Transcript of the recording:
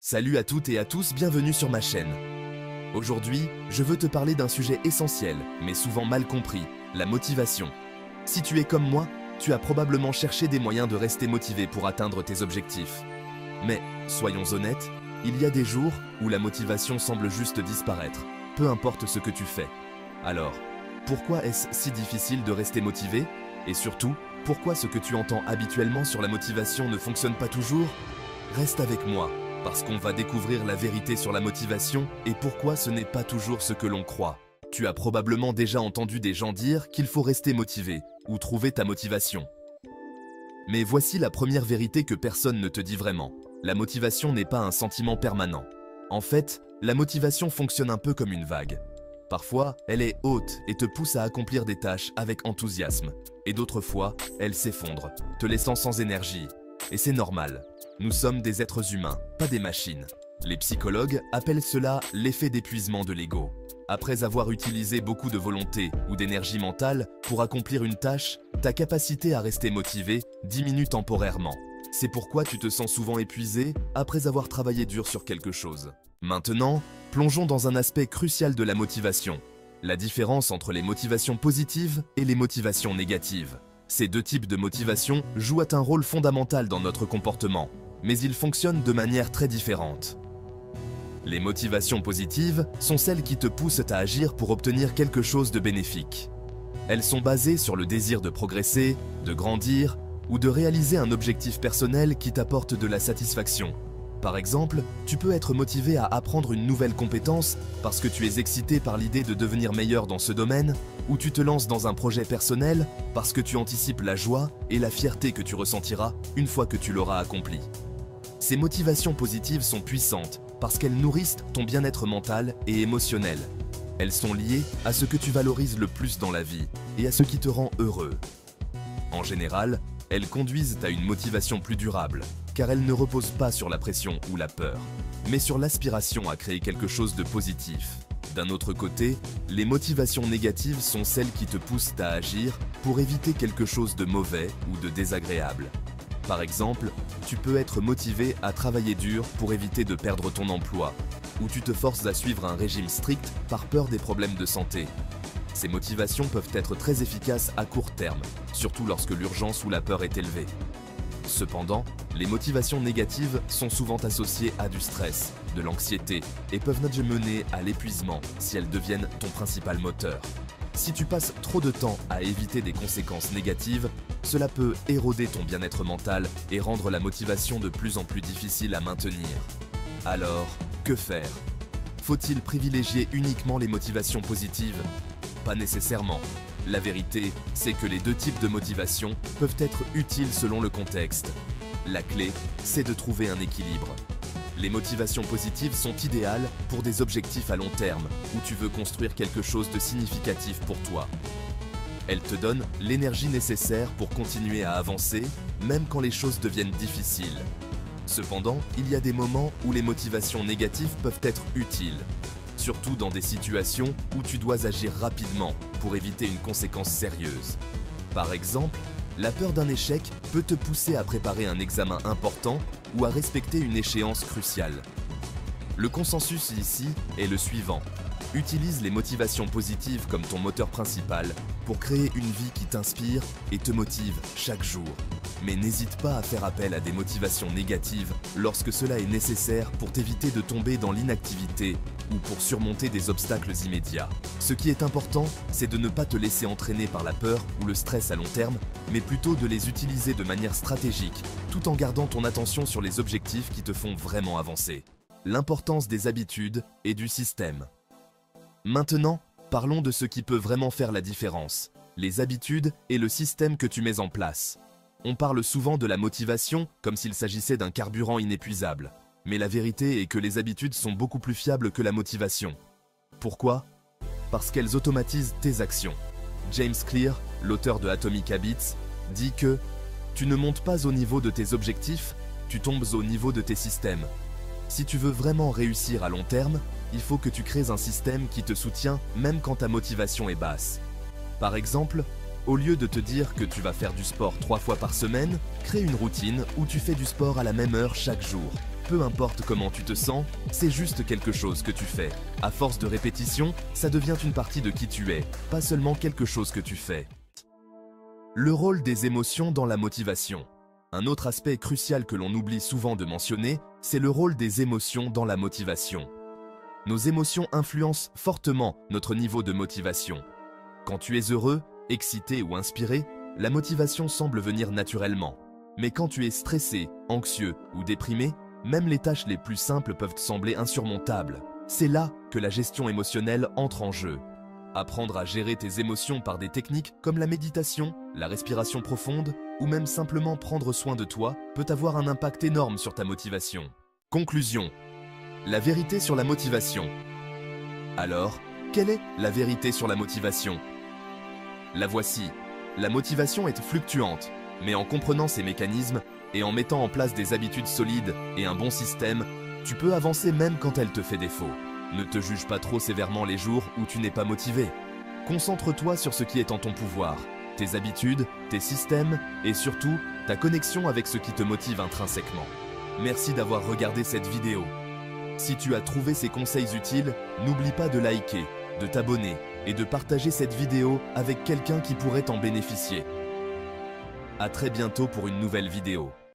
Salut à toutes et à tous, bienvenue sur ma chaîne. Aujourd'hui, je veux te parler d'un sujet essentiel, mais souvent mal compris, la motivation. Si tu es comme moi, tu as probablement cherché des moyens de rester motivé pour atteindre tes objectifs. Mais, soyons honnêtes, il y a des jours où la motivation semble juste disparaître, peu importe ce que tu fais. Alors, pourquoi est-ce si difficile de rester motivé? Et surtout, pourquoi ce que tu entends habituellement sur la motivation ne fonctionne pas toujours? Reste avec moi, parce qu'on va découvrir la vérité sur la motivation et pourquoi ce n'est pas toujours ce que l'on croit. Tu as probablement déjà entendu des gens dire qu'il faut rester motivé ou trouver ta motivation. Mais voici la première vérité que personne ne te dit vraiment. La motivation n'est pas un sentiment permanent. En fait, la motivation fonctionne un peu comme une vague. Parfois, elle est haute et te pousse à accomplir des tâches avec enthousiasme. Et d'autres fois, elle s'effondre, te laissant sans énergie. Et c'est normal. Nous sommes des êtres humains, pas des machines. Les psychologues appellent cela l'effet d'épuisement de l'ego. Après avoir utilisé beaucoup de volonté ou d'énergie mentale pour accomplir une tâche, ta capacité à rester motivé diminue temporairement. C'est pourquoi tu te sens souvent épuisé après avoir travaillé dur sur quelque chose. Maintenant, plongeons dans un aspect crucial de la motivation. La différence entre les motivations positives et les motivations négatives. Ces deux types de motivation jouent un rôle fondamental dans notre comportement, mais ils fonctionnent de manière très différente. Les motivations positives sont celles qui te poussent à agir pour obtenir quelque chose de bénéfique. Elles sont basées sur le désir de progresser, de grandir ou de réaliser un objectif personnel qui t'apporte de la satisfaction. Par exemple, tu peux être motivé à apprendre une nouvelle compétence parce que tu es excité par l'idée de devenir meilleur dans ce domaine, ou tu te lances dans un projet personnel parce que tu anticipes la joie et la fierté que tu ressentiras une fois que tu l'auras accompli. Ces motivations positives sont puissantes parce qu'elles nourrissent ton bien-être mental et émotionnel. Elles sont liées à ce que tu valorises le plus dans la vie et à ce qui te rend heureux. En général, elles conduisent à une motivation plus durable, car elles ne reposent pas sur la pression ou la peur, mais sur l'aspiration à créer quelque chose de positif. D'un autre côté, les motivations négatives sont celles qui te poussent à agir pour éviter quelque chose de mauvais ou de désagréable. Par exemple, tu peux être motivé à travailler dur pour éviter de perdre ton emploi, ou tu te forces à suivre un régime strict par peur des problèmes de santé. Ces motivations peuvent être très efficaces à court terme, surtout lorsque l'urgence ou la peur est élevée. Cependant, les motivations négatives sont souvent associées à du stress, de l'anxiété et peuvent mener à l'épuisement si elles deviennent ton principal moteur. Si tu passes trop de temps à éviter des conséquences négatives, cela peut éroder ton bien-être mental et rendre la motivation de plus en plus difficile à maintenir. Alors, que faire? Faut-il privilégier uniquement les motivations positives? Pas nécessairement. La vérité, c'est que les deux types de motivation peuvent être utiles selon le contexte. La clé, c'est de trouver un équilibre. Les motivations positives sont idéales pour des objectifs à long terme, où tu veux construire quelque chose de significatif pour toi. Elles te donnent l'énergie nécessaire pour continuer à avancer, même quand les choses deviennent difficiles. Cependant, il y a des moments où les motivations négatives peuvent être utiles, surtout dans des situations où tu dois agir rapidement pour éviter une conséquence sérieuse. Par exemple, la peur d'un échec peut te pousser à préparer un examen important ou à respecter une échéance cruciale. Le consensus ici est le suivant. Utilise les motivations positives comme ton moteur principal pour créer une vie qui t'inspire et te motive chaque jour. Mais n'hésite pas à faire appel à des motivations négatives lorsque cela est nécessaire pour t'éviter de tomber dans l'inactivité ou pour surmonter des obstacles immédiats. Ce qui est important, c'est de ne pas te laisser entraîner par la peur ou le stress à long terme, mais plutôt de les utiliser de manière stratégique, tout en gardant ton attention sur les objectifs qui te font vraiment avancer. L'importance des habitudes et du système. Maintenant, parlons de ce qui peut vraiment faire la différence, les habitudes et le système que tu mets en place. On parle souvent de la motivation comme s'il s'agissait d'un carburant inépuisable. Mais la vérité est que les habitudes sont beaucoup plus fiables que la motivation. Pourquoi? Parce qu'elles automatisent tes actions. James Clear, l'auteur de Atomic Habits, dit que « Tu ne montes pas au niveau de tes objectifs, tu tombes au niveau de tes systèmes. Si tu veux vraiment réussir à long terme, il faut que tu crées un système qui te soutient même quand ta motivation est basse. Par exemple, au lieu de te dire que tu vas faire du sport 3 fois par semaine, crée une routine où tu fais du sport à la même heure chaque jour. Peu importe comment tu te sens, c'est juste quelque chose que tu fais. À force de répétition, ça devient une partie de qui tu es, pas seulement quelque chose que tu fais. Le rôle des émotions dans la motivation. Un autre aspect crucial que l'on oublie souvent de mentionner, c'est le rôle des émotions dans la motivation. Nos émotions influencent fortement notre niveau de motivation. Quand tu es heureux, excité ou inspiré, la motivation semble venir naturellement. Mais quand tu es stressé, anxieux ou déprimé, même les tâches les plus simples peuvent te sembler insurmontables. C'est là que la gestion émotionnelle entre en jeu. Apprendre à gérer tes émotions par des techniques comme la méditation, la respiration profonde ou même simplement prendre soin de toi peut avoir un impact énorme sur ta motivation. Conclusion. La vérité sur la motivation. Alors, quelle est la vérité sur la motivation? La voici. La motivation est fluctuante, mais en comprenant ses mécanismes et en mettant en place des habitudes solides et un bon système, tu peux avancer même quand elle te fait défaut. Ne te juge pas trop sévèrement les jours où tu n'es pas motivé. Concentre-toi sur ce qui est en ton pouvoir, tes habitudes, tes systèmes et surtout ta connexion avec ce qui te motive intrinsèquement. Merci d'avoir regardé cette vidéo. Si tu as trouvé ces conseils utiles, n'oublie pas de liker, de t'abonner et de partager cette vidéo avec quelqu'un qui pourrait en bénéficier. À très bientôt pour une nouvelle vidéo.